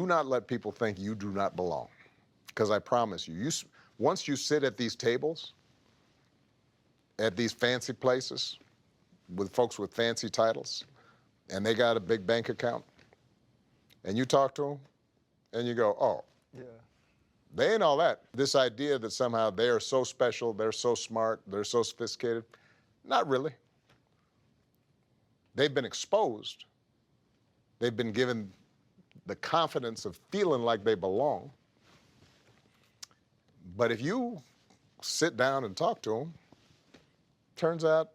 do not let people think you do not belong. Because I promise you, once you sit at these tables, at these fancy places, with folks with fancy titles, and they got a big bank account, and you talk to them, and you go, oh, yeah, they ain't all that. This idea that somehow they are so special, they're so smart, they're so sophisticated, not really. They've been exposed. They've been given the confidence of feeling like they belong. But if you sit down and talk to them, turns out,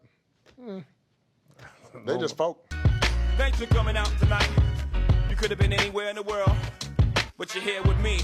they just folk. Thanks for coming out tonight. You could have been anywhere in the world, but you're here with me.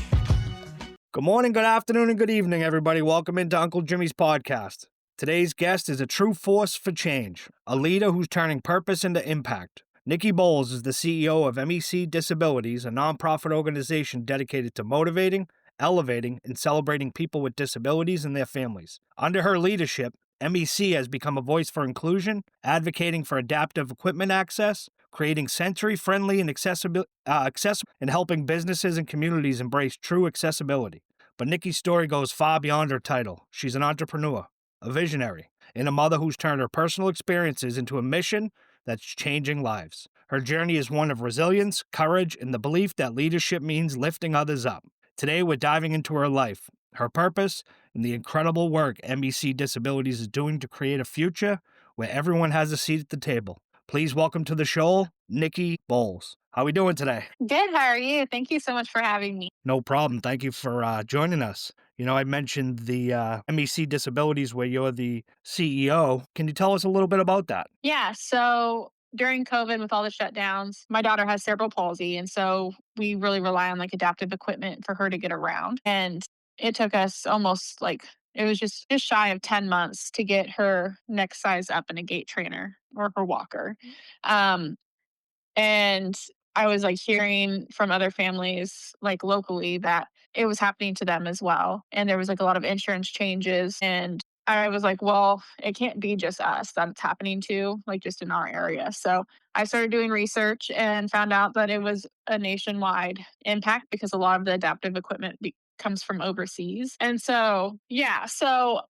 Good morning, good afternoon, and good evening, everybody. Welcome into Uncle Jimmy's podcast. Today's guest is a true force for change, a leader who's turning purpose into impact. Nikki Bowles is the CEO of MEC Disabilities, a nonprofit organization dedicated to motivating, elevating, and celebrating people with disabilities and their families. Under her leadership, MEC has become a voice for inclusion, advocating for adaptive equipment access, creating sensory-friendly and accessible, and helping businesses and communities embrace true accessibility. But Nikki's story goes far beyond her title. She's an entrepreneur, a visionary, and a mother who's turned her personal experiences into a mission that's changing lives. Her journey is one of resilience, courage, and the belief that leadership means lifting others up. Today, we're diving into her life, her purpose, and the incredible work MEC Disabilities is doing to create a future where everyone has a seat at the table. Please welcome to the show, Nikki Bowles. How are we doing today? Good. How are you? Thank you so much for having me. No problem. Thank you for joining us. You know, I mentioned the MEC Disabilities where you're the CEO. Can you tell us a little bit about that? Yeah. So during COVID with all the shutdowns, my daughter has cerebral palsy. And so we really rely on like adaptive equipment for her to get around. And it took us almost it was just shy of 10 months to get her next size up in a gait trainer or her walker. And I was like hearing from other families like locally that it was happening to them as well. And there was like a lot of insurance changes. And I was like, well, it can't be just us that it's happening to, like just in our area. So I started doing research and found out that it was a nationwide impact because a lot of the adaptive equipment comes from overseas. And so, yeah. So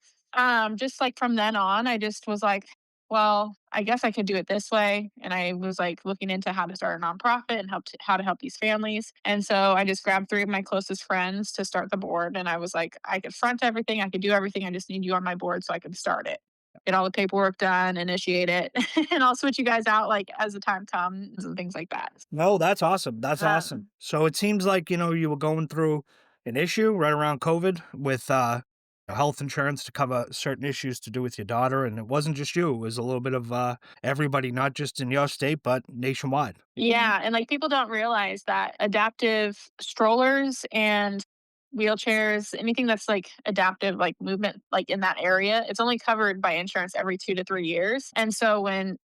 just like from then on, I just was like, well, I guess I could do it this way. And I was like looking into how to start a nonprofit and how to help these families. And so I just grabbed 3 of my closest friends to start the board. And I was like, I could front everything. I could do everything. I just need you on my board so I can start it. Get all the paperwork done, initiate it, and I'll switch you guys out like as the time comes and things like that. No, that's awesome. That's awesome. So it seems like, you were going through an issue right around COVID with health insurance to cover certain issues to do with your daughter. And it wasn't just you. It was a little bit of everybody, not just in your state, but nationwide. Yeah. And like people don't realize that adaptive strollers and wheelchairs, anything that's like adaptive, like movement, like in that area, it's only covered by insurance every 2 to 3 years. And so when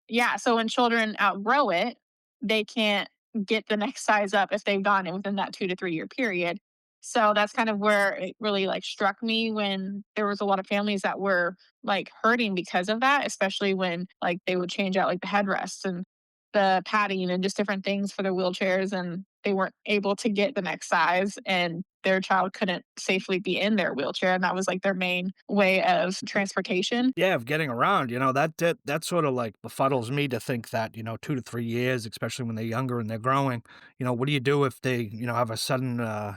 children outgrow it, they can't get the next size up if they've gone in within that 2 to 3 year period. So that's kind of where it really like struck me when there was a lot of families that were like hurting because of that, especially when like they would change out like the headrests and the padding and just different things for their wheelchairs and they weren't able to get the next size and their child couldn't safely be in their wheelchair. And that was like their main way of transportation. Yeah, of getting around, that sort of like befuddles me to think that, 2 to 3 years, especially when they're younger and they're growing, what do you do if they, have a sudden,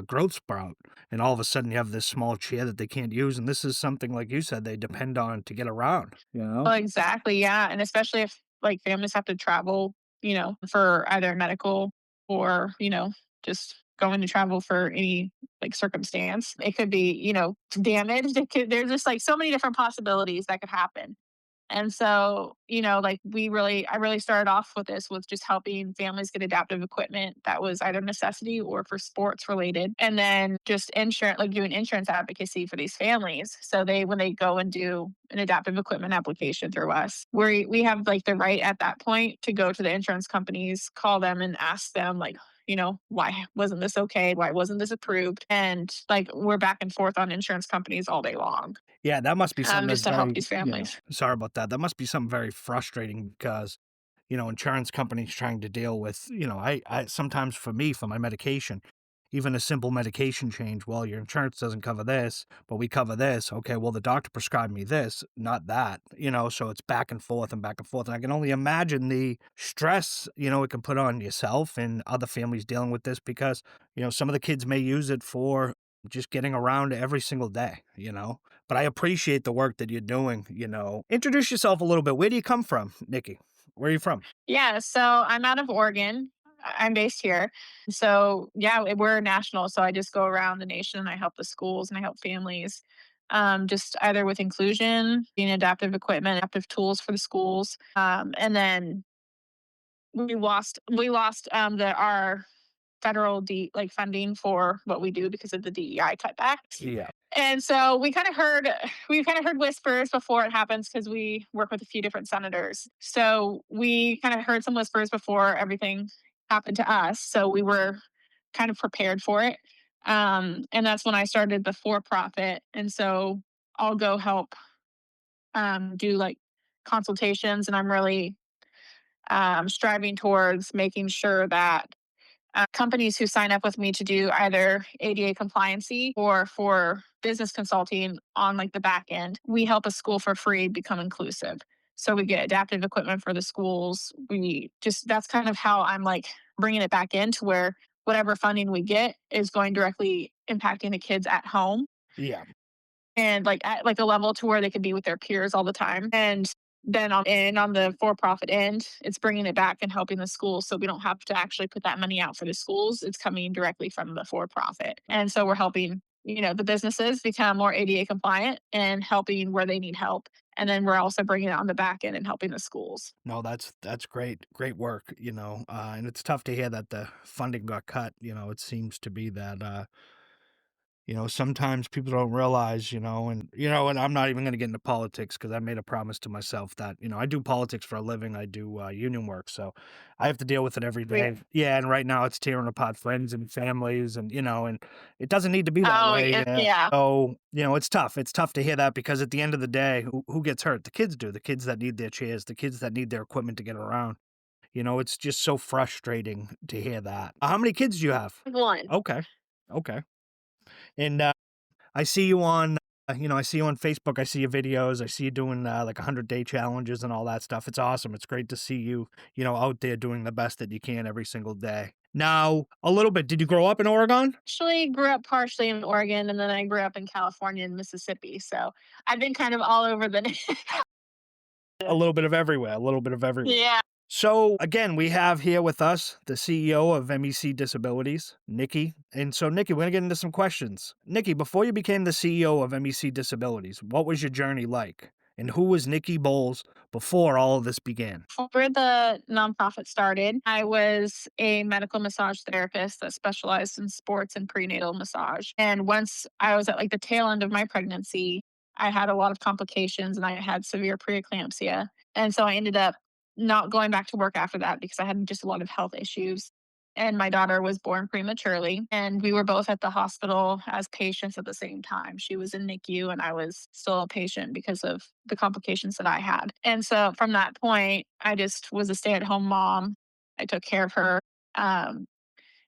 growth sprout and all of a sudden you have this small chair that they can't use. And this is something, like you said, they depend on to get around, Well, exactly. Yeah. And especially if like families have to travel, for either medical or, just going to travel for any like circumstance. It could be, damaged. There's just like so many different possibilities that could happen. And so, I really started off with this with just helping families get adaptive equipment that was either necessity or for sports related. And then just insurance, like doing insurance advocacy for these families. So when they go and do an adaptive equipment application through us, we have like the right at that point to go to the insurance companies, call them and ask them like, why wasn't this okay? Why wasn't this approved? And like we're back and forth on insurance companies all day long. Yeah, that must be something just that's to help very, these families. sorry about that. That must be something very frustrating because, insurance companies trying to deal with, I sometimes for me, for my medication, even a simple medication change. Well, your insurance doesn't cover this, but we cover this. Okay, well, the doctor prescribed me this, not that, so it's back and forth and back and forth. And I can only imagine the stress, it can put on yourself and other families dealing with this because, some of the kids may use it for just getting around every single day. But I appreciate the work that you're doing. Introduce yourself a little bit. Where do you come from, Nikki? Where are you from? Yeah, so I'm out of Oregon. I'm based here. So yeah, we're national. So I just go around the nation and I help the schools and I help families. Just either with inclusion, being adaptive equipment, adaptive tools for the schools. And then we lost our federal funding for what we do because of the DEI cutbacks. Yeah. And so we kind of heard whispers before it happens because we work with a few different senators. So we kind of heard some whispers before everything happened to us. So we were kind of prepared for it. And that's when I started the for profit. And so I'll go help do like consultations, and I'm really striving towards making sure that companies who sign up with me to do either ADA compliancy or for business consulting on like the back end, we help a school for free become inclusive. So we get adaptive equipment for the schools. We just that's kind of how I'm like bringing it back into where whatever funding we get is going directly impacting the kids at home Yeah. and like at like a level to where they could be with their peers all the time. And then on the for profit end, it's bringing it back and helping the schools, so we don't have to actually put that money out for the schools. It's coming directly from the for profit, and so we're helping the businesses become more ADA compliant and helping where they need help. And then we're also bringing it on the back end and helping the schools. No, that's great, great work. And it's tough to hear that the funding got cut. It seems to be that sometimes people don't realize, and I'm not even going to get into politics because I made a promise to myself that, I do politics for a living. I do union work. So I have to deal with it every day. Yeah. And right now it's tearing apart friends and families and it doesn't need to be that Oh way. yeah, Yeah. yeah. So, it's tough. It's tough to hear that because at the end of the day, who gets hurt? The kids do. The kids that need their chairs, the kids that need their equipment to get around. It's just so frustrating to hear that. How many kids do you have? One. Okay. Okay. And I see you on Facebook. I see your videos. I see you doing like 100-day challenges and all that stuff. It's awesome. It's great to see you, out there doing the best that you can every single day. Now, a little bit, did you grow up in Oregon? Actually grew up partially in Oregon, and then I grew up in California and Mississippi. So I've been kind of all over the A little bit of everywhere, a little bit of everywhere. yeah. So again, we have here with us the CEO of MEC Disabilities, Nikki. And so, Nikki, we're going to get into some questions. Nikki, before you became the CEO of MEC Disabilities, what was your journey like? And who was Nikki Bowles before all of this began? Before the nonprofit started, I was a medical massage therapist that specialized in sports and prenatal massage. And once I was at like the tail end of my pregnancy, I had a lot of complications and I had severe preeclampsia. And so I ended up not going back to work after that because I had just a lot of health issues. And my daughter was born prematurely, and we were both at the hospital as patients at the same time. She was in NICU, and I was still a patient because of the complications that I had. And so from that point, I just was a stay at home mom. I took care of her um,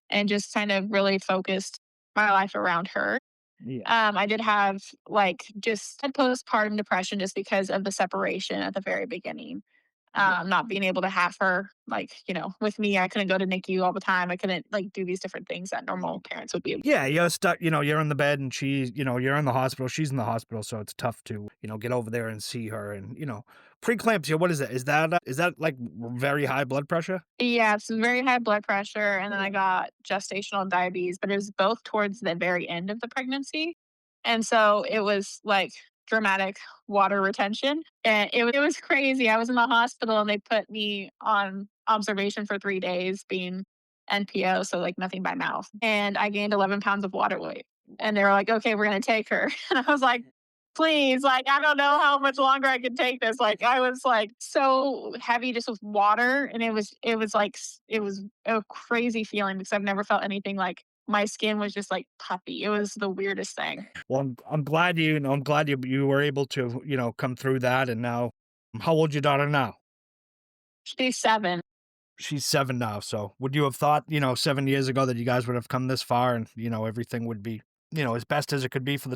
and just kind of really focused my life around her. Yeah. I did have like just had postpartum depression just because of the separation at the very beginning, not being able to have her like with me. I couldn't go to NICU all the time. I couldn't like do these different things that normal parents would be able. Yeah, you're stuck, you're in the bed and you're in the hospital, she's in the hospital, so it's tough to, get over there and see her and, preeclampsia, what is it? Is that like very high blood pressure? Yeah, it's very high blood pressure, and then I got gestational diabetes, but it was both towards the very end of the pregnancy, and so it was like dramatic water retention, and it was crazy. I was in the hospital, and they put me on observation for 3 days, being NPO, so like nothing by mouth, and I gained 11 pounds of water weight, and they were like, "Okay, we're gonna take her," and I was like, please, like, I don't know how much longer I could take this. Like, I was like so heavy just with water. And it was like, it was a crazy feeling because I've never felt anything like my skin was just like puffy. It was the weirdest thing. Well, I'm glad you were able to, come through that. And now, how old's your daughter now? She's 7. She's 7 now, so would you have thought, 7 years ago that you guys would have come this far and, everything would be, as best as it could be for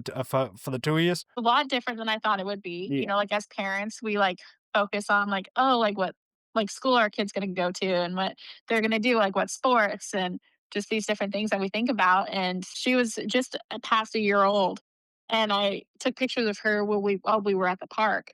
for the 2 of yous? A lot different than I thought it would be. Yeah. Like, as parents, we, like, focus on, like, oh, like, what, like, school our kid's gonna go to and what they're gonna do, like, what sports and just these different things that we think about, and she was just past a year old, and I took pictures of her while we were at the park,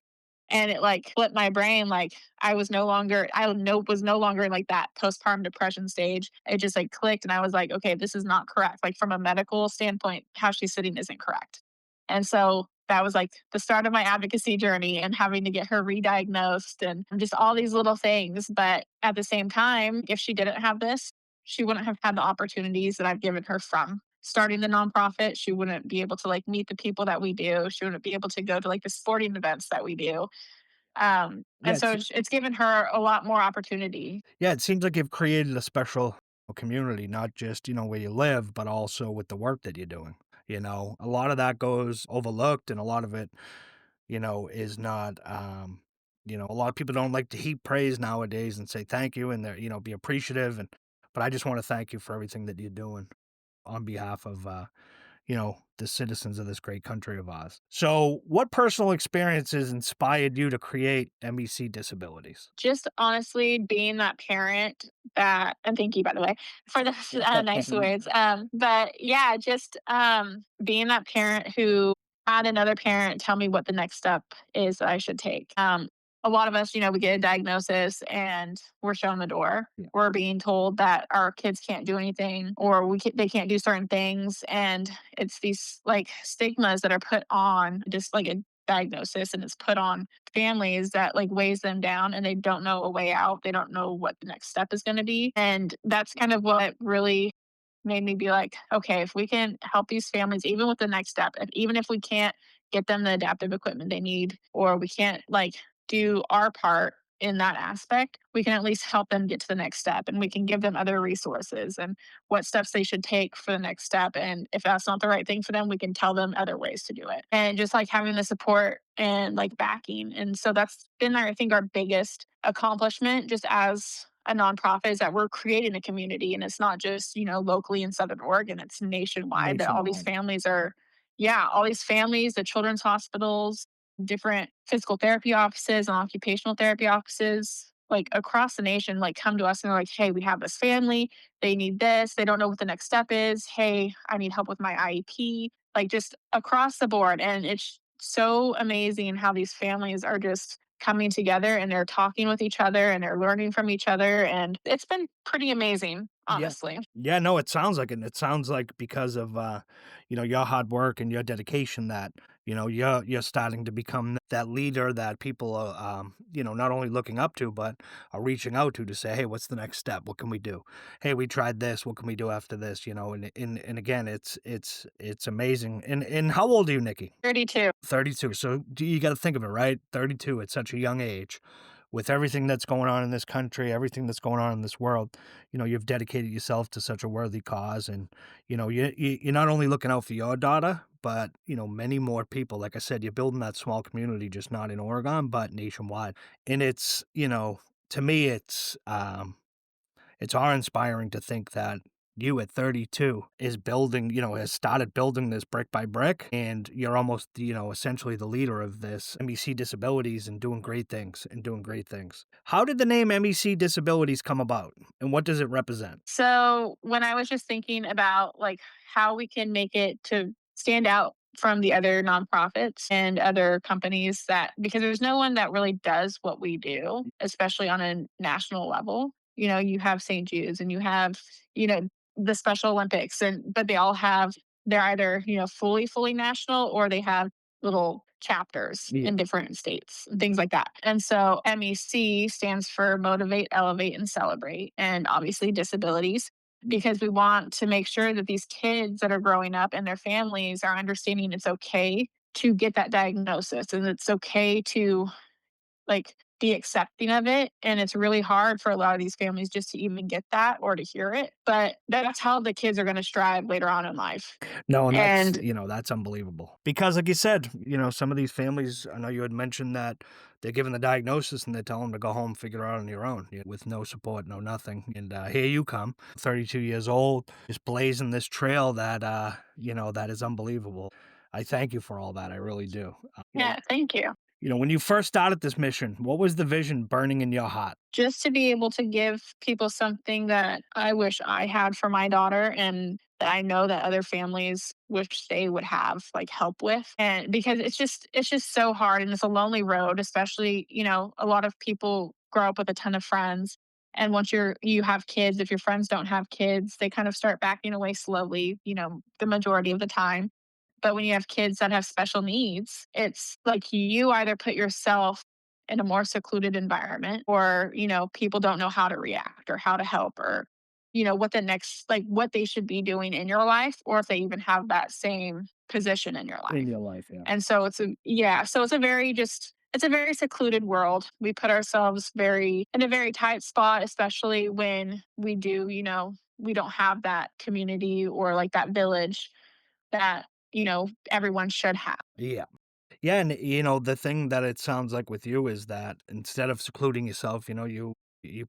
and it, like, flipped my brain, like, I was no longer in, like, that postpartum depression stage. It just, like, clicked, and I was like, "Okay, this is not correct." Like, from a medical standpoint, how she's sitting isn't correct. And so that was like the start of my advocacy journey and having to get her re-diagnosed and just all these little things. But at the same time, if she didn't have this, she wouldn't have had the opportunities that I've given her from starting the nonprofit. She wouldn't be able to like meet the people that we do. She wouldn't be able to go to like the sporting events that we do. Yeah, And so it's given her a lot more opportunity. yeah, it seems like you've created a special community, not just, where you live, but also with the work that you're doing. A lot of that goes overlooked and a lot of it, is not, a lot of people don't like to heap praise nowadays and say thank you and they're, be appreciative. But I just want to thank you for everything that you're doing on behalf of, the citizens of this great country of ours. So, what personal experiences inspired you to create MEC Disabilities? Just honestly being that parent that, and thank you, by the way, for the nice words. But yeah, just being that parent who had another parent tell me what the next step is that I should take. A lot of us, we get a diagnosis and we're shown the door. Yeah. We're being told that our kids can't do anything or they can't do certain things. And it's these like stigmas that are put on just like a diagnosis, and it's put on families that like weighs them down and they don't know a way out. They don't know what the next step is going to be. And that's kind of what really made me be like, okay, if we can help these families, even with the next step, even if we can't get them the adaptive equipment they need, or we can't like do our part in that aspect, we can at least help them get to the next step and we can give them other resources and what steps they should take for the next step. And if that's not the right thing for them, we can tell them other ways to do it. And just like having the support and like backing. And so that's been, I think, our biggest accomplishment just as a nonprofit is that we're creating a community and it's not just, locally in Southern Oregon, it's nationwide that all these Nationwide. families are, yeah, all these families, the children's hospitals, different physical therapy offices and occupational therapy offices like across the nation like come to us and they're like, hey, we have this family, they need this, they don't know what the next step is, hey, I need help with my IEP, like just across the board. And it's so amazing how these families are just coming together and they're talking with each other and they're learning from each other, and it's been pretty amazing, Yeah. honestly. Yeah, no, it sounds like it. It sounds like because of your hard work and your dedication that, you're starting to become that leader that people are not only looking up to, but are reaching out to say, hey, what's the next step? What can we do? Hey, we tried this, what can we do after this? And again, it's amazing. And how old are you, Nikki? 32. 32. So you got to think of it, right? 32 at such a young age. With everything that's going on in this country, everything that's going on in this world, you've dedicated yourself to such a worthy cause. And, you're not only looking out for your daughter, but, many more people. Like I said, you're building that small community, just not in Oregon, but nationwide. And it's, to me, it's awe-inspiring to think that you at 32 is building, has started building this brick by brick, and you're almost, essentially the leader of this MEC Disabilities and doing great things and doing great things. How did the name MEC Disabilities come about, and what does it represent? So when I was just thinking about like how we can make it to stand out from the other nonprofits and other companies, that because there's no one that really does what we do, especially on a national level. You have St. Jude's and you have, the Special Olympics, and but they all have, they're either, fully national, or they have little chapters Yeah. in different states and things like that. And so MEC stands for Motivate, Elevate, and Celebrate, and obviously disabilities, because we want to make sure that these kids that are growing up and their families are understanding it's okay to get that diagnosis and it's okay to like be accepting of it. And it's really hard for a lot of these families just to even get that or to hear it. But that's how the kids are going to strive later on in life. No, and that's, And that's unbelievable. Because like you said, some of these families, I know you had mentioned that they're given the diagnosis and they tell them to go home, figure it out on your own, with no support, no nothing. And here you come, 32 years old, just blazing this trail that, that is unbelievable. I thank you for all that. I really do. yeah, thank you. When you first started this mission, what was the vision burning in your heart? Just to be able to give people something that I wish I had for my daughter and that I know that other families wish they would have like help with. And because it's just so hard and it's a lonely road, especially, a lot of people grow up with a ton of friends. And once you have kids, if your friends don't have kids, they kind of start backing away slowly, the majority of the time. But when you have kids that have special needs, it's like you either put yourself in a more secluded environment or, people don't know how to react or how to help or, what the next, like what they should be doing in your life or if they even have that same position in your In life. your life, yeah. And so it's a very secluded world. We put ourselves in a very tight spot, especially when we don't have that community or like that village that, everyone should have. Yeah. Yeah, and the thing that it sounds like with you is that instead of secluding yourself, you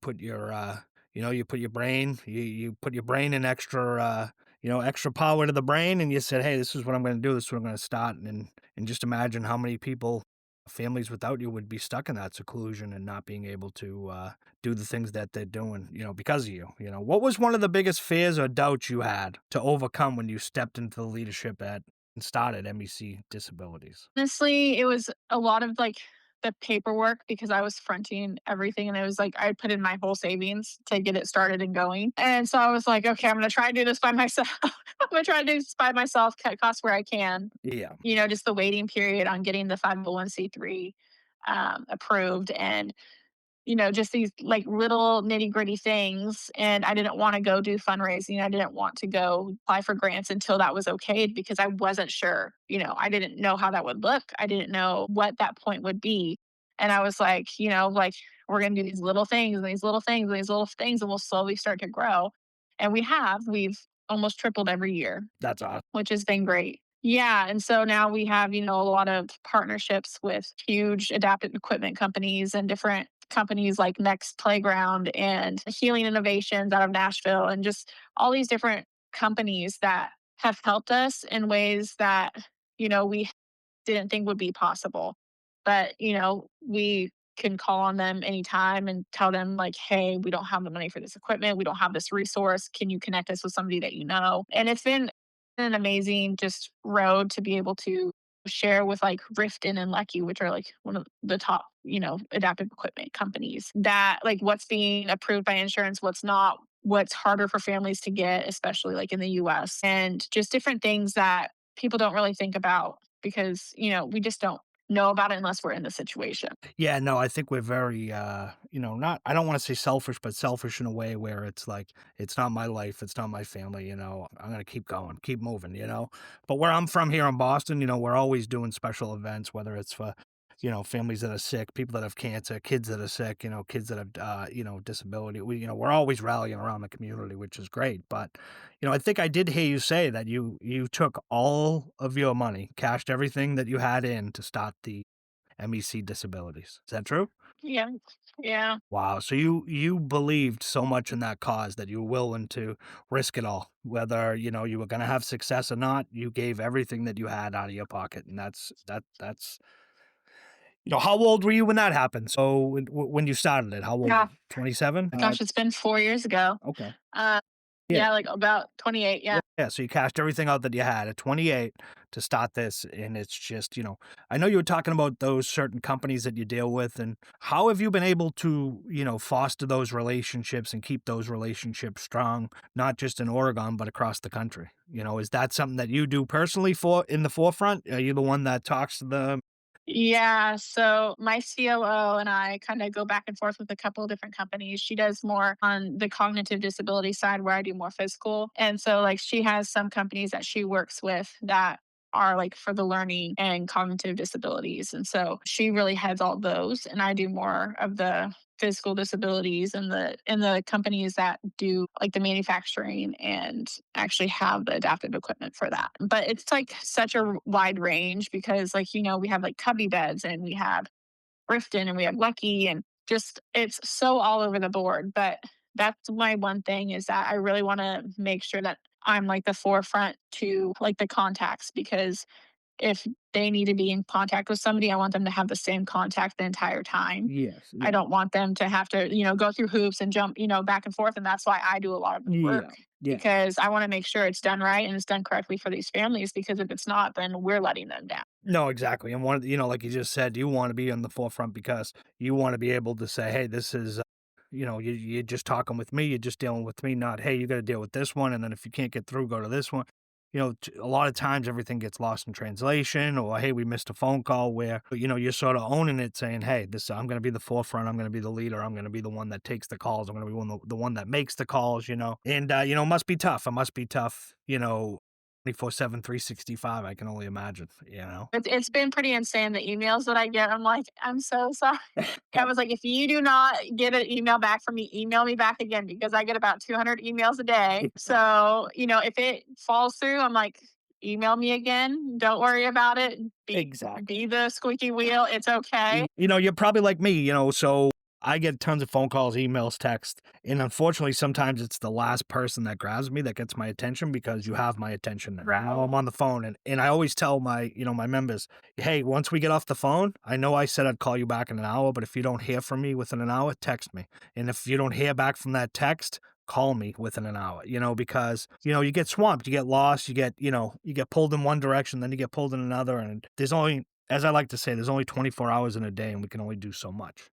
put your you put your brain, you put your brain in extra extra power to the brain, and you said, "Hey, this is what I'm going to do. This is what I'm going to start." And just imagine how many people, families without you, would be stuck in that seclusion and not being able to do the things that they're doing, because of you. What was one of the biggest fears or doubts you had to overcome when you stepped into the leadership at and started MEC Disabilities? Honestly, it was a lot of, like, the paperwork because I was fronting everything, and it was like I put in my whole savings to get it started and going, and so I was like, "Okay, I'm gonna try and do this by myself. I'm gonna try to do this by myself, cut costs where I can." Yeah. Just the waiting period on getting the 501(c)(3), approved and just these like little nitty gritty things. And I didn't want to go do fundraising. I didn't want to go apply for grants until that was okayed because I wasn't sure. I didn't know how that would look. I didn't know what that point would be. And I was like, like we're going to do these little things and these little things and these little things, and we'll slowly start to grow. And we've almost tripled every year, That's awesome. which has been great. Yeah, and so now we have, a lot of partnerships with huge adaptive equipment companies and different companies like Next Playground and Healing Innovations out of Nashville and just all these different companies that have helped us in ways that, we didn't think would be possible. But, we can call on them anytime and tell them like, "Hey, we don't have the money for this equipment. We don't have this resource. Can you connect us with somebody that you know?" And it's been an amazing just road to be able to share with like Rifton and Lecky, which are like one of the top, adaptive equipment companies that like what's being approved by insurance, what's not, what's harder for families to get, especially like in the US, and just different things that people don't really think about because, we just don't know about it unless we're in the situation. Yeah, no, I think we're very, not, I don't want to say selfish, but selfish in a way where it's like, it's not my life, it's not my family, I'm going to keep going, keep moving. But where I'm from here in Boston, we're always doing special events, whether it's for, families that are sick, people that have cancer, kids that are sick, kids that have, disability. We're always rallying around the community, which is great. But, I think I did hear you say that you took all of your money, cashed everything that you had in to start the MEC Disabilities. Is that true? Yeah. Yeah. Wow. So you believed so much in that cause that you were willing to risk it all, whether you were going to have success or not. You gave everything that you had out of your pocket, and that's how old were you when that happened? So when you started it, how old? Yeah. 27. Gosh, it's been 4 years ago. Okay. Uh, Yeah. yeah, like about 28. Yeah. Yeah, so you cashed everything out that you had at 28 to start this, and it's just, I know you were talking about those certain companies that you deal with, and how have you been able to, foster those relationships and keep those relationships strong, not just in Oregon, but across the country? Is that something that you do personally for in the forefront? Are you the one that talks to them? Yeah. So my COO and I kind of go back and forth with a couple of different companies. She does more on the cognitive disability side where I do more physical. And so like she has some companies that she works with that are like for the learning and cognitive disabilities. And so she really heads all those, and I do more of the physical disabilities and the companies that do like the manufacturing and actually have the adaptive equipment for that. But it's like such a wide range because like we have like cubby beds and we have Riften and we have Lucky and just it's so all over the board. But that's my one thing is that I really want to make sure that I'm like the forefront to like the contacts because if they need to be in contact with somebody, I want them to have the same contact the entire time. Yes. I Yeah. don't want them to have to, go through hoops and jump, back and forth. And that's why I do a lot of the work Yeah. Yeah. because I want to make sure it's done right and it's done correctly for these families. Because if it's not, then we're letting them down. No, exactly. And like you just said, you want to be on the forefront because you want to be able to say, hey, this is, you're just talking with me, you're just dealing with me, not, hey, you got to deal with this one. And then if you can't get through, go to this one. A lot of times everything gets lost in translation or, hey, we missed a phone call where, you're sort of owning it saying, hey, I'm going to be the forefront. I'm going to be the leader. I'm going to be the one that takes the calls. I'm going to be the one that makes the calls, and, it must be tough. It must be tough, 24/7, 365. I can only imagine. It's been pretty insane. The emails that I get, I'm like, I'm so sorry. I was like, if you do not get an email back from me, email me back again because I get about 200 emails a day. So, if it falls through, I'm like, email me again. Don't worry about it. Be the squeaky wheel. It's okay. You're probably like me, so I get tons of phone calls, emails, text, and unfortunately, sometimes it's the last person that grabs me that gets my attention because you have my attention now. Right. I'm on the phone, and I always tell my members, hey, once we get off the phone, I know I said I'd call you back in an hour, but if you don't hear from me within an hour, text me. And if you don't hear back from that text, call me within an hour, because, you get swamped, you get lost, you get pulled in one direction, then you get pulled in another. And as I like to say, there's only 24 hours in a day and we can only do so much.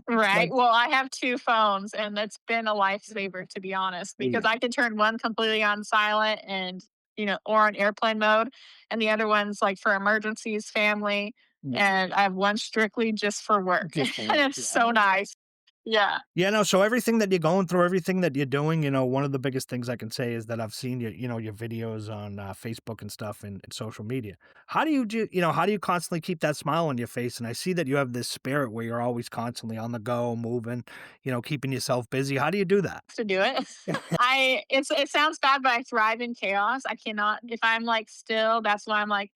Right. Well, I have 2 phones, and that's been a lifesaver, to be honest, because Yeah. I can turn one completely on silent and, or on airplane mode, and the other one's, like, for emergencies, family, Yeah. and I have one strictly just for work, Just for and work, it's yeah. so nice. Yeah. Yeah, no, so everything that you're going through, everything that you're doing, one of the biggest things I can say is that I've seen your videos on Facebook and stuff and social media. How do you constantly keep that smile on your face? And I see that you have this spirit where you're always constantly on the go, moving, keeping yourself busy. How do you do that? To do it. It sounds bad, but I thrive in chaos. I cannot if I'm, like, still, that's why I'm like,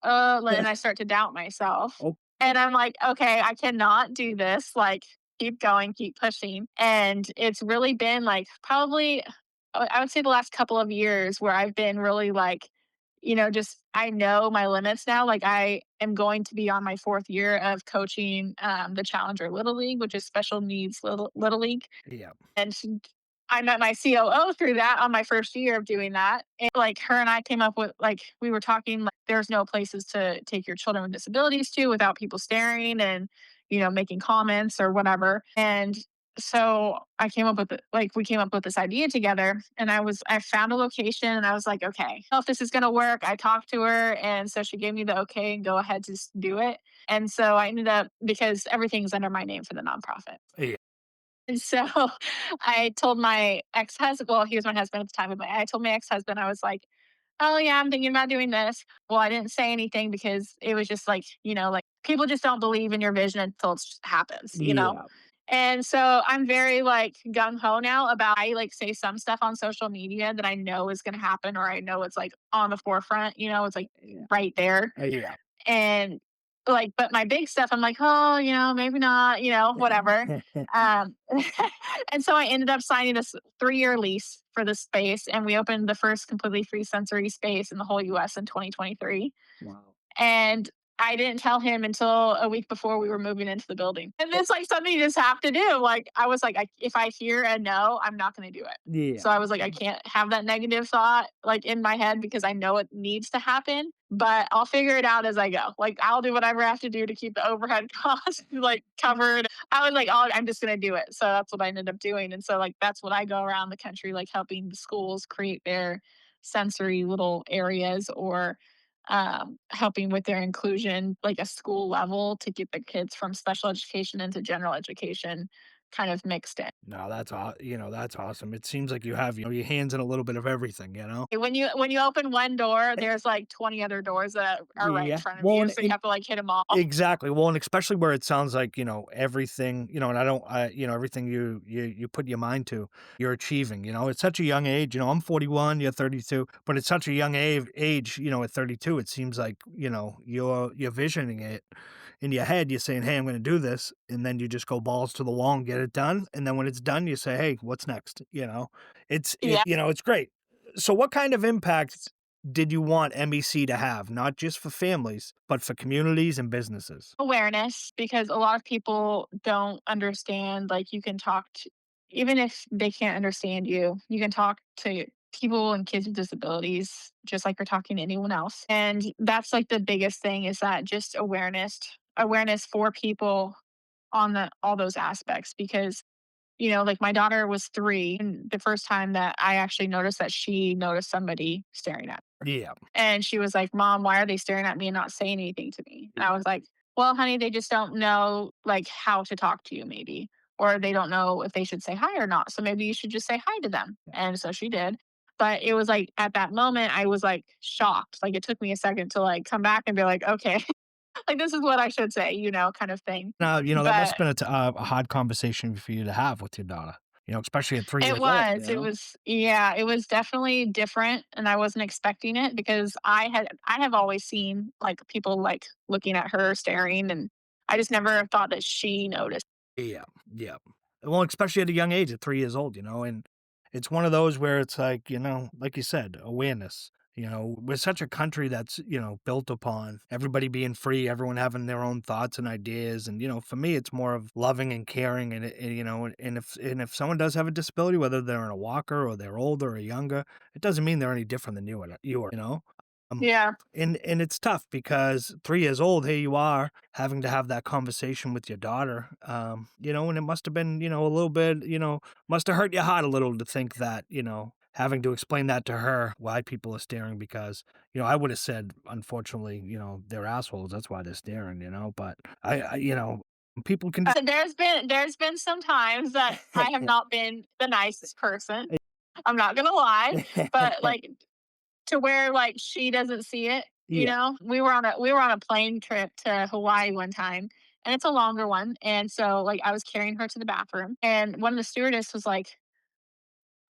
"Oh," and I start to doubt myself. Oh, And I'm like, "Okay, I cannot do this, like, keep going, keep pushing." And it's really been, like, probably, I would say the last couple of years where I've been really, like, just I know my limits now, like, I am going to be on my 4th year of coaching, the Challenger Little League, which is special needs little league. yeah. And I met my COO through that on my first year of doing that. And like her and I came up with like we were talking like there's no places to take your children with disabilities to without people staring and making comments or whatever. And so we came up with this idea together and I found a location and I was like, okay, well, if this is gonna work, I talked to her and so she gave me the okay and go ahead to do it. And so I ended up because everything's under my name for the nonprofit. Yeah. And so I told my ex-husband, well, he was my husband at the time, but I told my ex-husband, I was like, "Oh yeah, I'm thinking about doing this." Well, I didn't say anything because it was just like, like people just don't believe in your vision until it just happens. Yeah. And so I'm very like gung ho now about I like say some stuff on social media that I know is gonna happen or I know it's like on the forefront, it's like Yeah. right there. Yeah. And like, but my big stuff, I'm like, oh, maybe not, whatever. Um, and so I ended up signing this 3-year lease for the space, and we opened the first completely free sensory space in the whole US in 2023. Wow. And I didn't tell him until a week before we were moving into the building. And it's like something you just have to do. Like, I was like, if I hear a no, I'm not going to do it. Yeah. So I was like, I can't have that negative thought like in my head because I know it needs to happen, but I'll figure it out as I go. Like, I'll do whatever I have to do to keep the overhead costs like covered. I was like, oh, I'm just going to do it. So that's what I ended up doing. And so, like, that's what I go around the country, like helping the schools create their sensory little areas or helping with their inclusion, like a school level to get the kids from special education into general education kind of mixed in. No, that's awesome. It seems like you have, your hands in a little bit of everything, you know? When you open one door, there's like 20 other doors that are right in Yeah. front of Well, you, so you have to like hit them all. exactly. Well, and especially where it sounds like, everything, and everything you put your mind to, you're achieving, It's such a young age, I'm 41, you're 32, but it's such a young age, at 32, it seems like, you're visioning it in your head. You're saying, "Hey, I'm going to do this." And then you just go balls to the wall and get it done. And then when it's done, you say, "Hey, what's next?" Yeah. It's great. So what kind of impact did you want MEC to have, not just for families, but for communities and businesses? Awareness, because a lot of people don't understand, like, you can talk to, even if they can't understand you, you can talk to people and kids with disabilities just like you're talking to anyone else. And that's like the biggest thing, is that just awareness for people on the all those aspects. Because like my daughter was 3, and the first time that I actually noticed that she noticed somebody staring at her. Yeah. And she was like, "Mom, why are they staring at me and not saying anything to me?" And I was like, "Well, honey, they just don't know like how to talk to you maybe, or they don't know if they should say hi or not. So maybe you should just say hi to them." And so she did. But it was like at that moment I was like shocked. Like it took me a second to like come back and be like, "Okay, like this is what I should say," kind of thing. Now, that must But have been a hard conversation for you to have with your daughter, especially at 3 it years old, was. Yeah, it was definitely different, and I wasn't expecting it because I have always seen like people like looking at her staring, and I just never thought that she noticed. Yeah, yeah. Well, especially at a young age, at 3 years old, and it's one of those where it's like, like you said, awareness. We're such a country that's, built upon everybody being free, everyone having their own thoughts and ideas. And, for me, it's more of loving and caring. And if someone does have a disability, whether they're in a walker or they're older or younger, it doesn't mean they're any different than you are. Um, Yeah. and it's tough because 3 years old, here you are having to have that conversation with your daughter, and it must have been, a little bit, must have hurt your heart a little to think that, having to explain that to her why people are staring because, I would have said, unfortunately, they're assholes. That's why they're staring, but people can There's been some times that I have not been the nicest person. I'm not gonna lie, but like to where like she doesn't see it. yeah. We were on a plane trip to Hawaii one time, and it's a longer one. And so like I was carrying her to the bathroom, and one of the stewardess was like,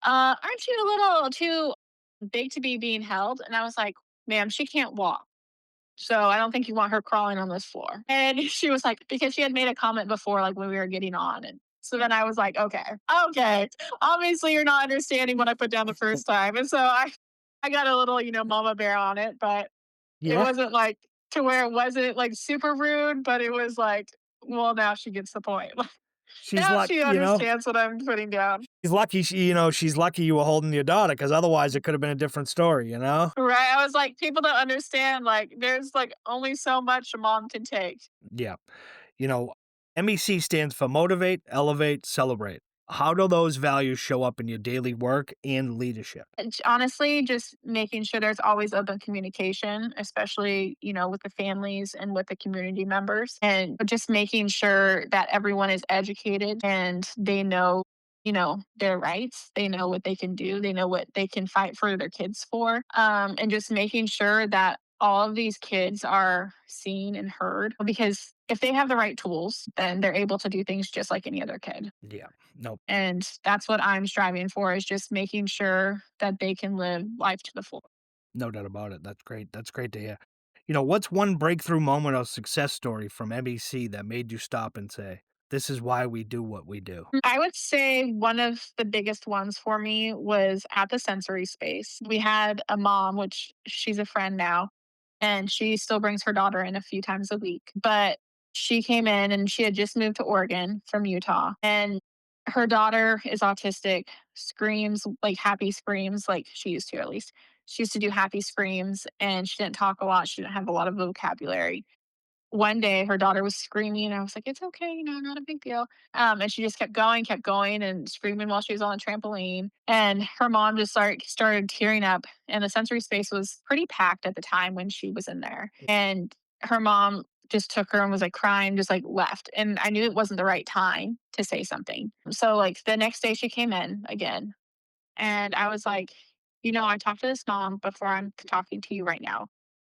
aren't you a little too big to be being held?" And I was like, "Ma'am, she can't walk. So I don't think you want her crawling on this floor." And she was like, because she had made a comment before, like when we were getting on. And so then I was like, okay, okay. Obviously you're not understanding what I put down the first time. And so I got a little, mama bear on it, but it Yeah. wasn't like to where it wasn't like super rude, but it was like, well, now she gets the point. She's Now like, she understands what I'm putting down. she's lucky you were holding your daughter because otherwise it could have been a different story. Right. I was like, people don't understand. Like, there's like only so much a mom can take. Yeah. You know, MEC stands for motivate, elevate, celebrate. How do those values show up in your daily work and leadership? Honestly, just making sure there's always open communication, especially, with the families and with the community members, and just making sure that everyone is educated and they know, their rights. They know what they can do. They know what they can fight for their kids for. And just making sure that all of these kids are seen and heard, because if they have the right tools, then they're able to do things just like any other kid. Yeah. No, And that's what I'm striving for, is just making sure that they can live life to the full. no doubt about it. That's great. That's great to hear. What's one breakthrough moment or success story from MEC that made you stop and say, this is why we do what we do? I would say one of the biggest ones for me was at the sensory space. We had a mom, which she's a friend now, and she still brings her daughter in a few times a week. But she came in and she had just moved to Oregon from Utah. And her daughter is autistic, screams like happy screams, like she used to at least. She used to do happy screams, and she didn't talk a lot. She didn't have a lot of vocabulary. One day her daughter was screaming, and I was like, "It's okay, not a big deal." And she just kept going and screaming while she was on the trampoline. And her mom just started tearing up, and the sensory space was pretty packed at the time when she was in there. And her mom just took her and was like crying, just like left. And I knew it wasn't the right time to say something. So like the next day she came in again and I was like, I talked to this mom before I'm talking to you right now,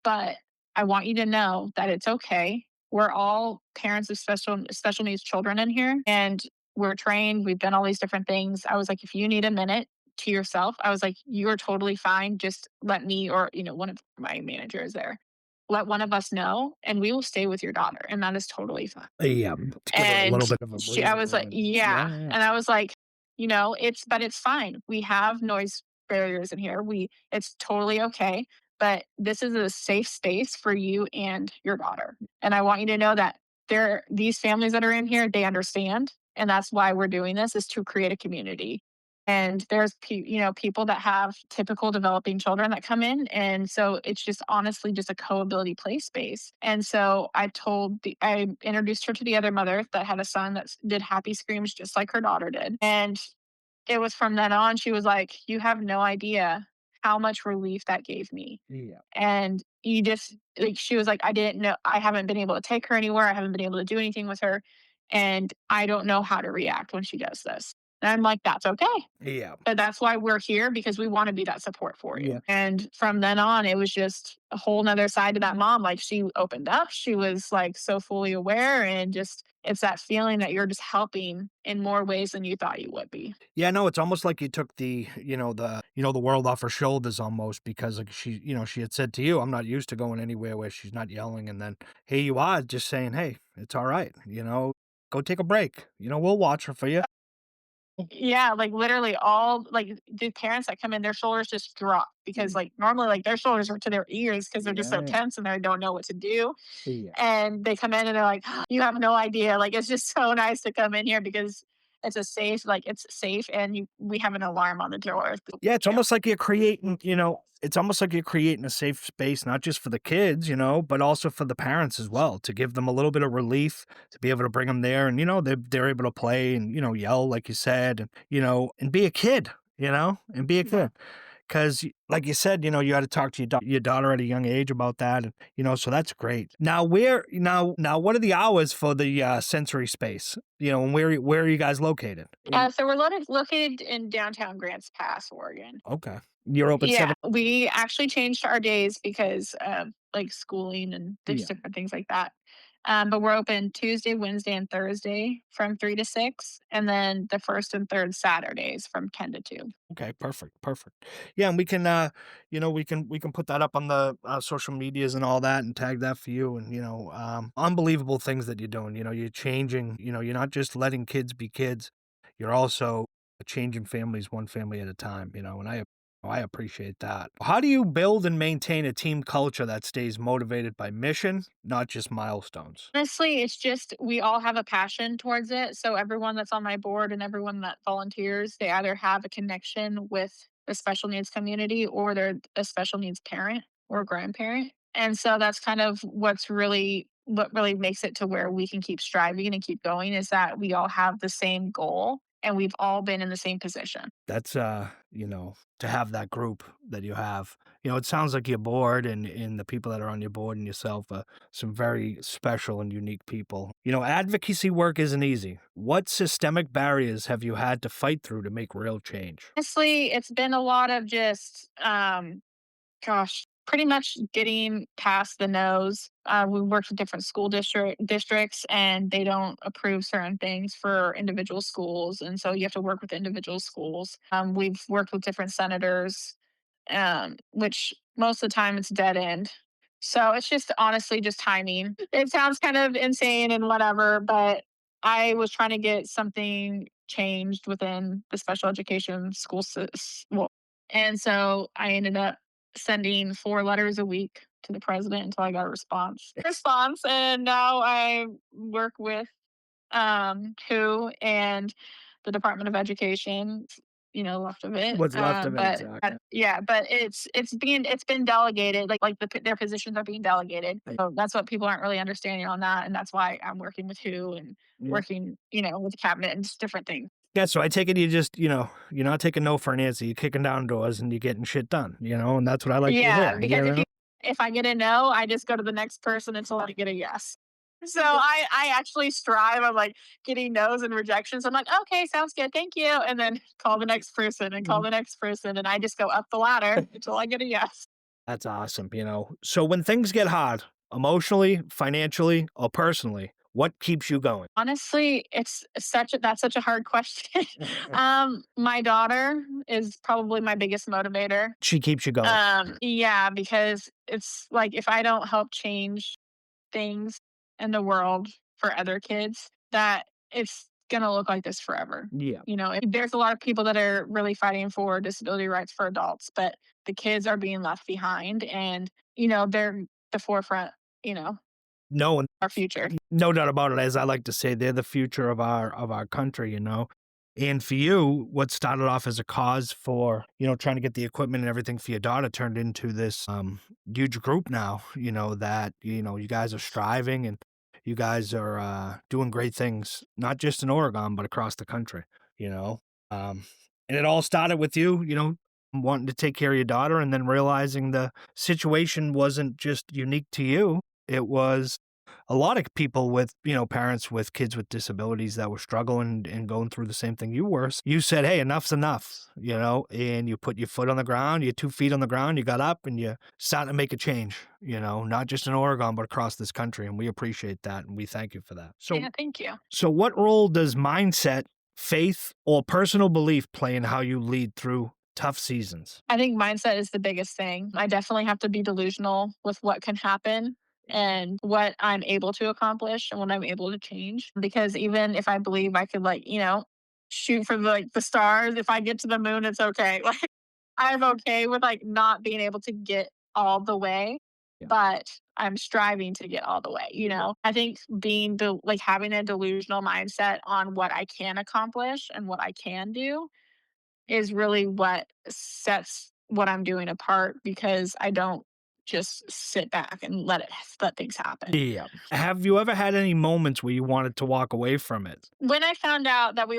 but I want you to know that it's okay. We're all parents of special needs children in here, and we're trained. We've done all these different things. I was like, if you need a minute to yourself, I was like, you are totally fine. Just let me or one of my managers there. Let one of us know, and we will stay with your daughter, and that is totally fine. Yeah, to give her a And little bit of a I breathing was like, room. And yeah. yeah, And I was like, it's fine. We have noise barriers in here. It's totally okay. But this is a safe space for you and your daughter. And I want you to know that these families that are in here, they understand. And that's why we're doing this is to create a community. And there's people that have typical developing children that come in, and so it's just honestly just a co-ability play space. And so I introduced her to the other mother that had a son that did happy screams just like her daughter did. And it was from then on she was like, you have no idea how much relief that gave me. yeah, And you just like she was like, I didn't know, I haven't been able to take her anywhere, I haven't been able to do anything with her, and I don't know how to react when she does this. And I'm like, that's okay. yeah, But that's why we're here, because we want to be that support for yeah. you. And from then on, it was just a whole nother side to that mom. Like she opened up. She was like so fully aware, and just it's that feeling that you're just helping in more ways than you thought you would be. Yeah, no, it's almost like you took the world off her shoulders almost because like she had said to you, I'm not used to going anywhere where she's not yelling. And then here you are just saying, hey, it's all right. Go take a break. We'll watch her for you. Yeah, like literally all like the parents that come in, their shoulders just drop because like normally like their shoulders are to their ears because they're just so Yeah, tense and they don't know what to do. yeah. And they come in and they're like, you have no idea. Like it's just so nice to come in here because it's safe and we have an alarm on the door. Yeah, it's You know. almost like you're creating, it's almost like you're creating a safe space, not just for the kids, but also for the parents as well, to give them a little bit of relief, to be able to bring them there and, they're able to play and, yell, like you said, and, and be a kid, and be a kid. Because, like you said, you had to talk to your daughter at a young age about that, and so that's great. Now, what are the hours for the sensory space? And where are you guys located? So we're located in downtown Grants Pass, Oregon. Okay, you're open Yeah, 7. we actually changed our days because of like schooling and there's Yeah. different things like that. But we're open Tuesday, Wednesday, and Thursday from 3 to 6, and then the first and third Saturdays from 10 to 2. Okay, perfect. Yeah, and we can, we can put that up on the social medias and all that, and tag that for you. And unbelievable things that you're doing. You're changing. You're not just letting kids be kids. You're also changing families one family at a time. And I appreciate that. How do you build and maintain a team culture that stays motivated by mission, not just milestones? Honestly, it's just we all have a passion towards it. So everyone that's on my board and everyone that volunteers, they either have a connection with the special needs community or they're a special needs parent or grandparent. And so that's kind of what really makes it to where we can keep striving and keep going is that we all have the same goal and we've all been in the same position. That's, to have that group that you have. It sounds like your board and the people that are on your board and yourself are some very special and unique people. Advocacy work isn't easy. What systemic barriers have you had to fight through to make real change? Honestly, it's been a lot of just gosh, pretty much getting past the no's. We worked with different districts, and they don't approve certain things for individual schools, and so you have to work with individual schools. We've worked with different senators, which most of the time it's dead end. So it's just honestly just timing. It sounds kind of insane and whatever, but I was trying to get something changed within the special education well, and so I ended up sending 4 letters a week to the president until I got a response, and now I work with, WHO and the Department of Education, left of it, What's left of it, but exactly. yeah, but it's been delegated, like, their positions are being delegated, so that's what people aren't really understanding on that, and that's why I'm working with WHO and Yeah. working, with the cabinet and just different things. Yeah, so I take it you just, you're not taking no for an answer. You're kicking down doors and you're getting shit done, and that's what I like to Yeah, hear, because if I get a no, I just go to the next person until I get a yes. So I actually strive. I'm like getting no's and rejections. I'm like, okay, sounds good, thank you. And then call the next person and call the next person. And I just go up the ladder until I get a yes. That's awesome, you know. So when things get hard, emotionally, financially, or personally, what keeps you going? Honestly, it's such a that's such a hard question. My daughter is probably my biggest motivator. She keeps you going. Yeah, because it's like if I don't help change things in the world for other kids, that it's gonna look like this forever. Yeah. There's a lot of people that are really fighting for disability rights for adults, but the kids are being left behind, and they're the forefront. You know, No, our future. no doubt about it. As I like to say, they're the future of our country, you know. And for you, what started off as a cause for, trying to get the equipment and everything for your daughter turned into this huge group now, that, you guys are striving and you guys are doing great things, not just in Oregon, but across the country, you know. Um, and it all started with you, wanting to take care of your daughter and then realizing the situation wasn't just unique to you. It was a lot of people with, parents with kids with disabilities that were struggling and going through the same thing you were. So you said, hey, enough's enough, and you put your foot on the ground, your 2 feet on the ground, you got up and you started to make a change, not just in Oregon, but across this country. And we appreciate that. And we thank you for that. Yeah, thank you. So what role does mindset, faith, or personal belief play in how you lead through tough seasons? I think mindset is the biggest thing. I definitely have to be delusional with what can happen and what I'm able to accomplish and what I'm able to change. Because even if I believe I could, like, shoot for the stars, if I get to the moon, it's okay. Like, I'm okay with like not being able to get all the way, Yeah. but I'm striving to get all the way. I think like having a delusional mindset on what I can accomplish and what I can do is really what sets what I'm doing apart because I don't just sit back and let things happen. Yeah. Have you ever had any moments where you wanted to walk away from it? When I found out that we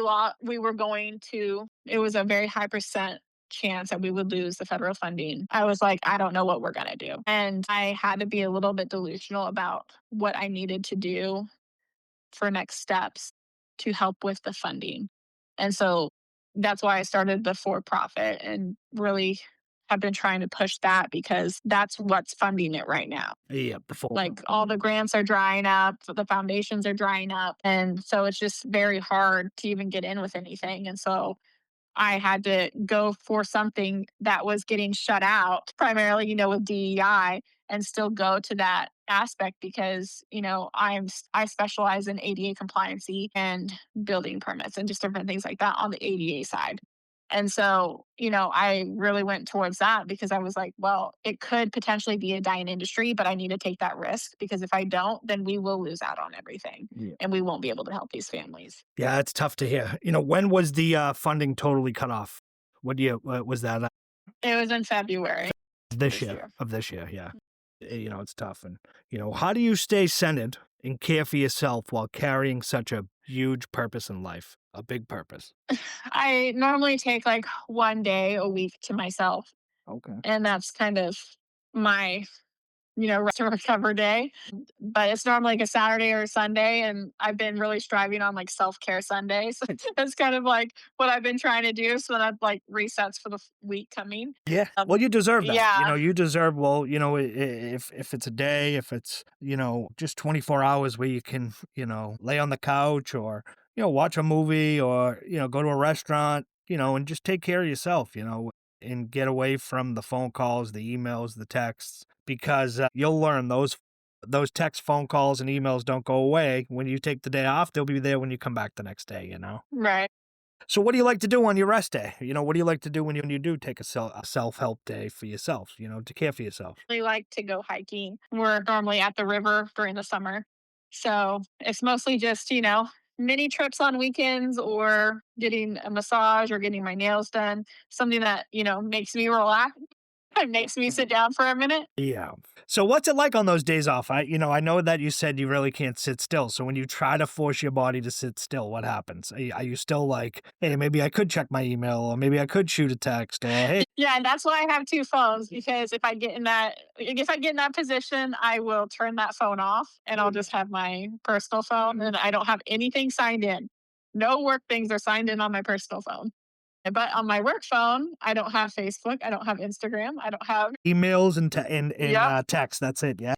were going to, it was a very high percent chance that we would lose the federal funding. I was like, I don't know what we're going to do. And I had to be a little bit delusional about what I needed to do for next steps to help with the funding. And so that's why I started the for profit and really have been trying to push that because that's what's funding it right now. Yeah, the full. Like all the grants are drying up, the foundations are drying up. And so it's just very hard to even get in with anything. And so I had to go for something that was getting shut out primarily, with DEI and still go to that aspect because, I specialize in ADA compliancy and building permits and just different things like that on the ADA side. And so, I really went towards that because I was like, well, it could potentially be a dying industry, but I need to take that risk because if I don't, then we will lose out on everything Yeah. and we won't be able to help these families. Yeah, it's tough to hear. When was the funding totally cut off? What year was that? It was in February This this year. year. Of this year, yeah. It's tough. And, how do you stay centered and care for yourself while carrying such a huge purpose in life? A big purpose. I normally take like 1 day a week to myself, Okay. and that's kind of my, rest and recover day. But it's normally like a Saturday or a Sunday, and I've been really striving on like self care Sundays. That's kind of like what I've been trying to do, so that like resets for the week coming. Yeah. Well, you deserve that. Yeah. You deserve, well, if it's a day, if it's, just 24 hours where you can, lay on the couch or, watch a movie or, go to a restaurant, and just take care of yourself, and get away from the phone calls, the emails, the texts, because you'll learn those text, phone calls, and emails don't go away. When you take the day off, they'll be there when you come back the next day, Right. So what do you like to do on your rest day? What do you like to do when you do take a self-help day for yourself, to care for yourself? Really like to go hiking. We're normally at the river during the summer. So it's mostly just, mini trips on weekends or getting a massage or getting my nails done, something that, makes me relax. It makes me sit down for a minute. Yeah. So what's it like on those days off? I know that you said you really can't sit still. So when you try to force your body to sit still, what happens? Are you still like, hey, maybe I could check my email, or maybe I could shoot a text, or hey, Yeah, and that's why I have 2 phones, because if I get in that position, I will turn that phone off and I'll just have my personal phone, and I don't have anything signed in. No work things are signed in on my personal phone. But on my work phone, I don't have Facebook, I don't have Instagram, I don't have. emails and Yep. text. That's it. Yeah.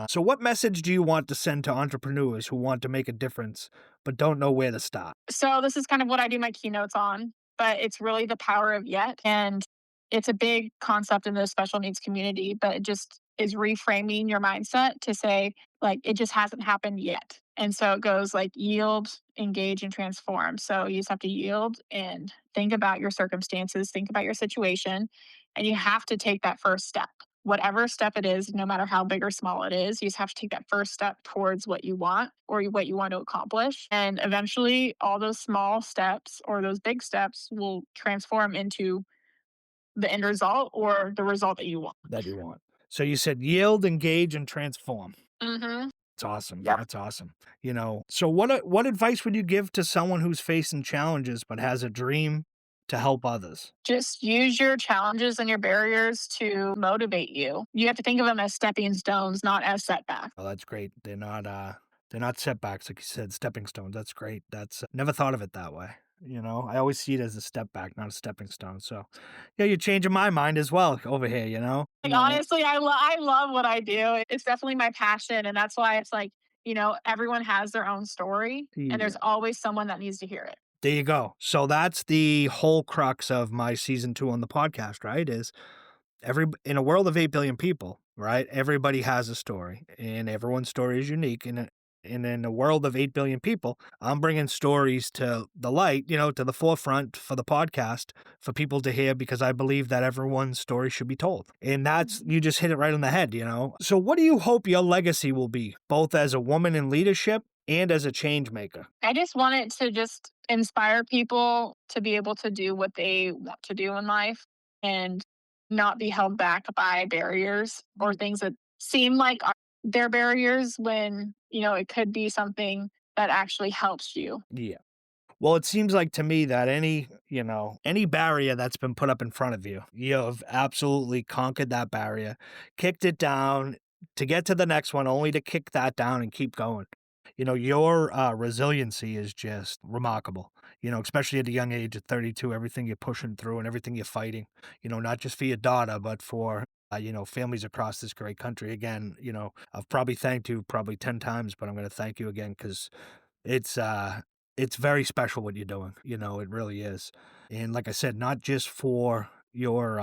So what message do you want to send to entrepreneurs who want to make a difference but don't know where to start? So this is kind of what I do my keynotes on, but it's really the power of yet. And it's a big concept in the special needs community, but it just is reframing your mindset to say, like, it just hasn't happened yet. And so it goes like yield, engage, and transform. So you just have to yield and think about your circumstances, think about your situation, and you have to take that first step. Whatever step it is, no matter how big or small it is, you just have to take that first step towards what you want or what you want to accomplish. And eventually, all those small steps or those big steps will transform into the end result or the result that you want. That you want. So you said yield, engage, and transform. Mm-hmm. That's awesome. Yep. That's awesome. So what advice would you give to someone who's facing challenges but has a dream to help others? Just use your challenges and your barriers to motivate you. You have to think of them as stepping stones, not as setbacks. Oh, that's great. They're not setbacks, like you said, stepping stones. That's great. That's never thought of it that way. I always see it as a step back, not a stepping stone. So, yeah, you're changing my mind as well over here. Like, honestly, I love what I do. It's definitely my passion, and that's why it's like, everyone has their own story, and Yeah. there's always someone that needs to hear it. There you go. So that's the whole crux of my season 2 on the podcast, right? Is in a world of 8 billion people, right? Everybody has a story and everyone's story is unique. And in a world of 8 billion people, I'm bringing stories to the light, to the forefront for the podcast for people to hear because I believe that everyone's story should be told. And you just hit it right on the head. So what do you hope your legacy will be, both as a woman in leadership and as a change maker? I just want it to just inspire people to be able to do what they want to do in life and not be held back by barriers or things that seem like they're barriers when, it could be something that actually helps you. Yeah. Well, it seems like to me that any barrier that's been put up in front of you, you have absolutely conquered that barrier, kicked it down to get to the next one, only to kick that down and keep going. Your resiliency is just remarkable, especially at a young age of 32, everything you're pushing through and everything you're fighting, not just for your daughter, but for, families across this great country. Again, I've probably thanked you probably 10 times, but I'm going to thank you again because it's, uh, it's very special what you're doing, it really is. And like I said, not just for your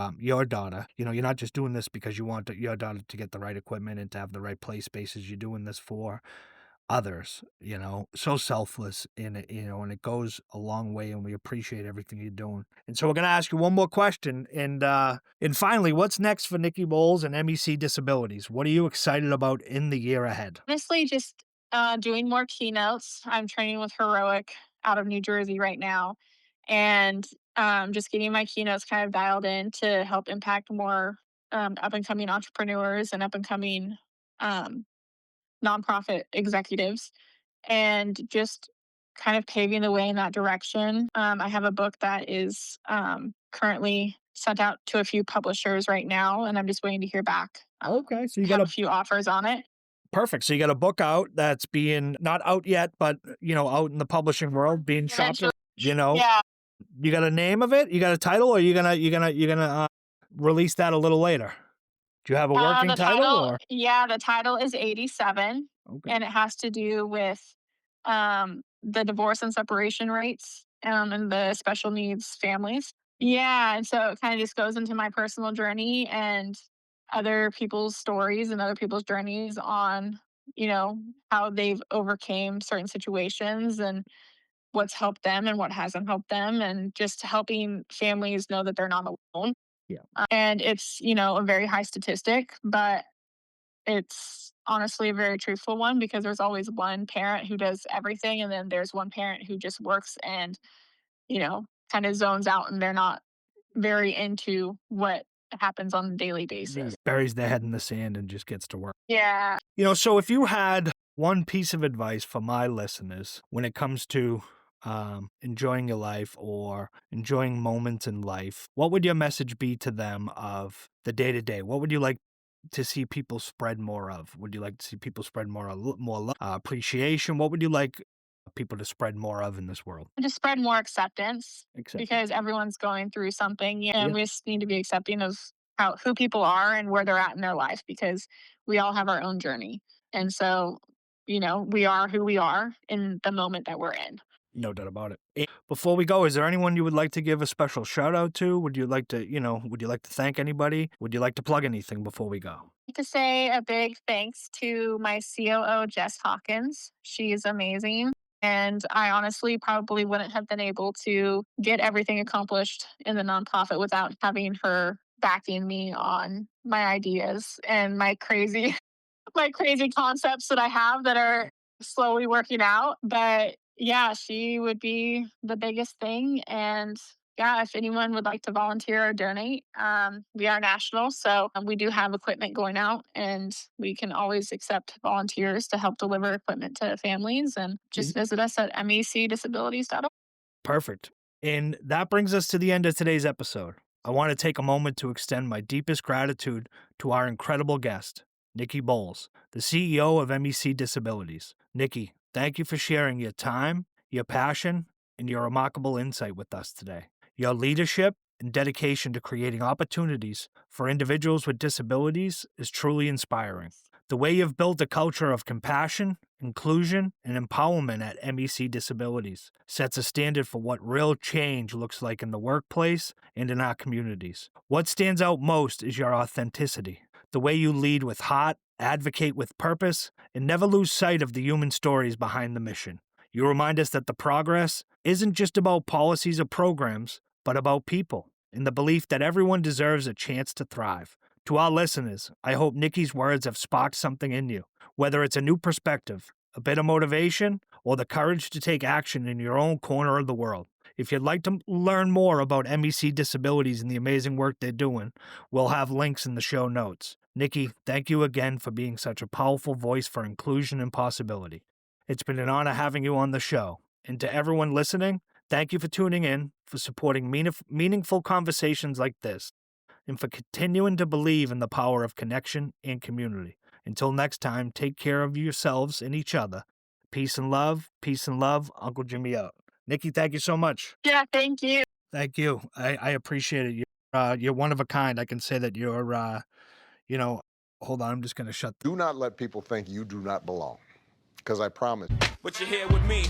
daughter, you're not just doing this because you want your daughter to get the right equipment and to have the right play spaces. You're doing this for others, so selfless in it, and it goes a long way and we appreciate everything you're doing. And so we're going to ask you one more question. And finally, what's next for Nikki Bowles and MEC Disabilities? What are you excited about in the year ahead? Honestly, just doing more keynotes. I'm training with Heroic out of New Jersey right now, and just getting my keynotes kind of dialed in to help impact more up and coming entrepreneurs and up and coming um, nonprofit executives, and just kind of paving the way in that direction. I have a book that is currently sent out to a few publishers right now, and I'm just waiting to hear back. Okay, so you I got have a a few offers on it. perfect. So you got a book out that's being not out yet, but out in the publishing world, being shopped. Eventually, You know, yeah. you got a name of it? You got a title, or you gonna release that a little later? Do you have a working The title, title, or yeah, the title is 87, okay? and it has to do with the divorce and separation rates and the special needs families. Yeah, and so it kind of just goes into my personal journey and other people's stories and other people's journeys on, you know, how they've overcame certain situations and what's helped them and what hasn't helped them, and just helping families know that they're not alone. Yeah. And it's, a very high statistic, but it's honestly a very truthful one because there's always one parent who does everything, and then there's one parent who just works and, kind of zones out and they're not very into what happens on a daily basis. Buries their head in the sand and just gets to work. Yeah. So if you had one piece of advice for my listeners when it comes to enjoying your life or enjoying moments in life, what would your message be to them of the day to day? What would you like to see people spread more of? Would you like to see people spread more love, appreciation? What would you like people to spread more of in this world? Just spread more acceptance Acceptance. because everyone's going through something, and Yeah. we just need to be accepting of who people are and where they're at in their life because we all have our own journey. And so, we are who we are in the moment that we're in. No doubt about it. Before we go, is there anyone you would like to give a special shout out to? Would you like to thank anybody? Would you like to plug anything before we go? I'd like to say a big thanks to my COO, Jess Hawkins. She is amazing. And I honestly probably wouldn't have been able to get everything accomplished in the nonprofit without having her backing me on my ideas and my crazy my crazy concepts that I have that are slowly working out. But yeah, she would be the biggest thing. And yeah, if anyone would like to volunteer or donate, we are national. So we do have equipment going out and we can always accept volunteers to help deliver equipment to families. And just visit us at mecdisabilities.org. Perfect. And that brings us to the end of today's episode. I want to take a moment to extend my deepest gratitude to our incredible guest, Nikki Bowles, the CEO of MEC Disabilities. Nikki, thank you for sharing your time, your passion, and your remarkable insight with us today. Your leadership and dedication to creating opportunities for individuals with disabilities is truly inspiring. The way you've built a culture of compassion, inclusion, and empowerment at MEC Disabilities sets a standard for what real change looks like in the workplace and in our communities. What stands out most is your authenticity, the way you lead with heart, advocate with purpose, and never lose sight of the human stories behind the mission. You remind us that the progress isn't just about policies or programs, but about people, and the belief that everyone deserves a chance to thrive. To our listeners, I hope Nikki's words have sparked something in you, whether it's a new perspective, a bit of motivation, or the courage to take action in your own corner of the world. If you'd like to learn more about MEC Disabilities and the amazing work they're doing, we'll have links in the show notes. Nikki, thank you again for being such a powerful voice for inclusion and possibility. It's been an honor having you on the show. And to everyone listening, thank you for tuning in, for supporting meaningful conversations like this, and for continuing to believe in the power of connection and community. Until next time, take care of yourselves and each other. Peace and love, Uncle Jimmy out. Nikki, thank you so much. Yeah, thank you. Thank you. I appreciate it. You're one of a kind. I can say that you're, hold on, I'm just going to shut. Do not let people think you do not belong, because I promise. But you're here with me.